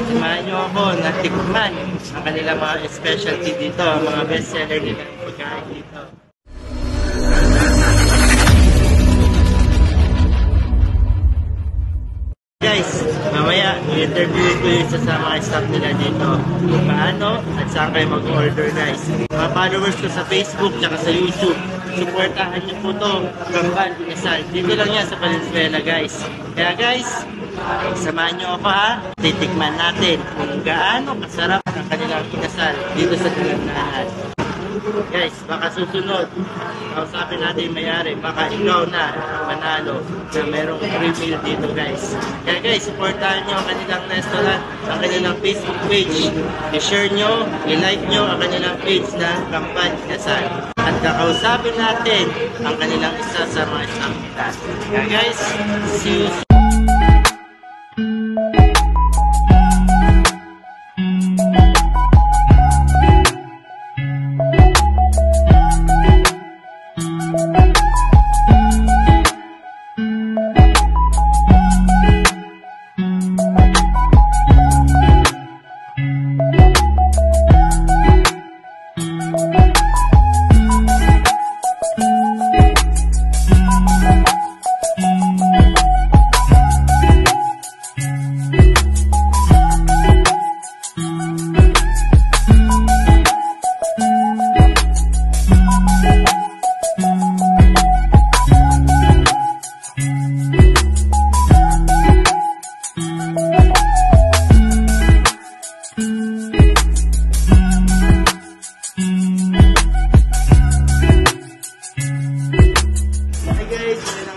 Samahan nyo ako na tikman ang kanilang mga specialty dito, ang mga bestseller nila ng pagkain dito. Guys, mamaya i-interview ko yung isa sa mga staff nila dito kung paano at saan kayo mag-order guys. Mga followers ko sa Facebook at sa YouTube, supportahan niyo po to Gambal Inasal. Dito lang yan sa Valenzuela guys. Kaya guys, samahan niyo ako ha. Titikman natin kung gaano kasarap ang kanilang inasal dito sa Dalandanan. Guys, baka susunod, kausapin natin yung may-ari, baka ikaw na manalo na merong free meal dito guys. Kaya guys, supportahan nyo ang kanilang restaurant, ang kanilang Facebook page. I-share nyo, i-like nyo ang kanilang page na Gambal Inasal. At kakausapin natin ang kanilang isa sa mga staff nila. Kaya guys, see you soon.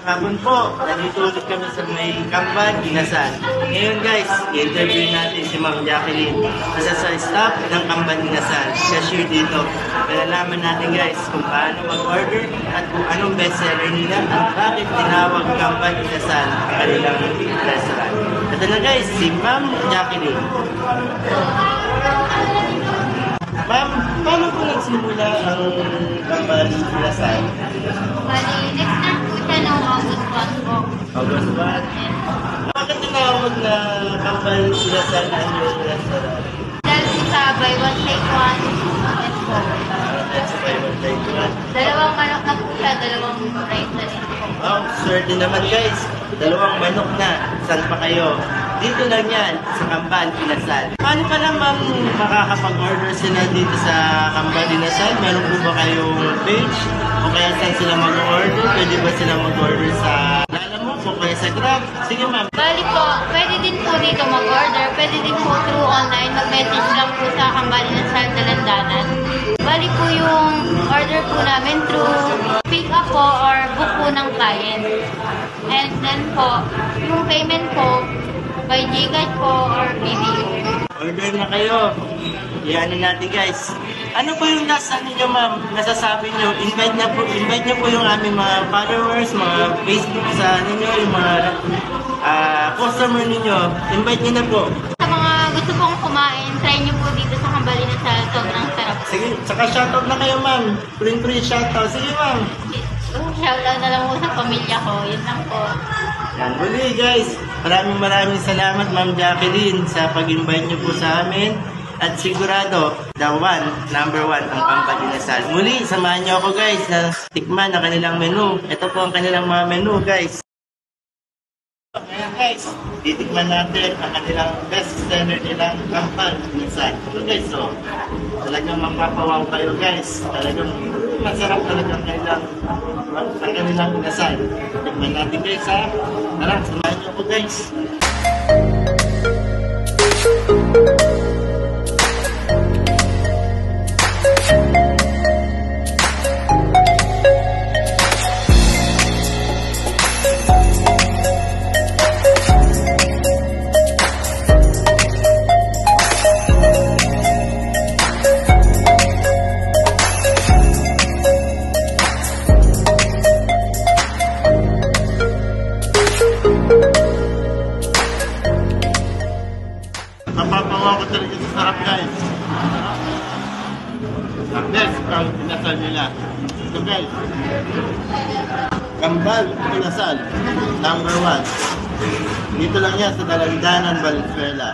Hapon po, nandito ulit kami sa may Gambal Inasal. Ngayon guys, i-interview natin si Ma'am Jacqueline, isa sa staff ng Gambal Inasal, cashier dito. Malalaman natin guys kung paano mag-order at kung anong bestseller nila at bakit tinawag Gambal Inasal ang kanilang restaurant. Ito na guys, si Ma'am Jacqueline. Ma'am, paano po nagsimula ang Gambal Inasal? Bali, next na po siya ng August 1 po. August 1? Bakit tinawag na Gambal Inasal ang yung restaurant? Dahil po sa buy one take one, yes po. That's buy one take one. Dalawang manok na po siya, dalawang rice na rin po. Oh, swerte naman guys. Dalawang manok na. Saan pa kayo? Dito lang yan, sa Gambal Inasal. Paano pa naman makakapag-order sila dito sa Gambal Inasal? Meron po ba kayong page? O kaya saan sila mag-order? Pwede ba sila mag-order sa Lalamove o kaya sa Grab? Sige ma'am. Bali po, pwede din po dito mag-order. Pwede din po through online. Mag-message lang po sa Gambal Inasal Dalandanan. Bali po yung order po namin through pick up po or book po ng client. And then po, yung payment po, by Gcash po or PBO. Order na kayo. Iyan natin guys. Ano po yung last ninyo ma'am? Nasasabi nyo, invite nyo po yung aming mga followers, mga Facebook sa ninyo, yung mga customer ninyo. Invite nyo na po. Sa mga gusto pong kumain, try nyo po dito sa Gambal Inasal. Sobrang sarap. Sige, saka shoutout na kayo ma'am. Free shoutout. Sige ma'am. Shoutout na lang po sa pamilya ko. Yun lang po. Yan, muli guys. Maraming salamat Ma'am Jacqueline sa pag-invite niyo po sa amin. At sigurado, number one ang Gambal Inasal. Muli, samahan niyo ako guys na tikman ang kanilang menu. Ito po ang kanilang mga menu guys. Ngayon guys, titikman natin ang kanilang best seller nilang Gambal Inasal. So guys, so, talagang mapapawaw kayo guys. Talagang masarap talaga ang kanilang inasal. Tikman natin guys ha. Tara, samahan niyo ako guys. Napapawa ko talaga sa sarap guys. Next, ang inasal nila. Ito guys. Gambal Inasal. Number 1. Dito lang yan sa Dalandanan, Valenzuela.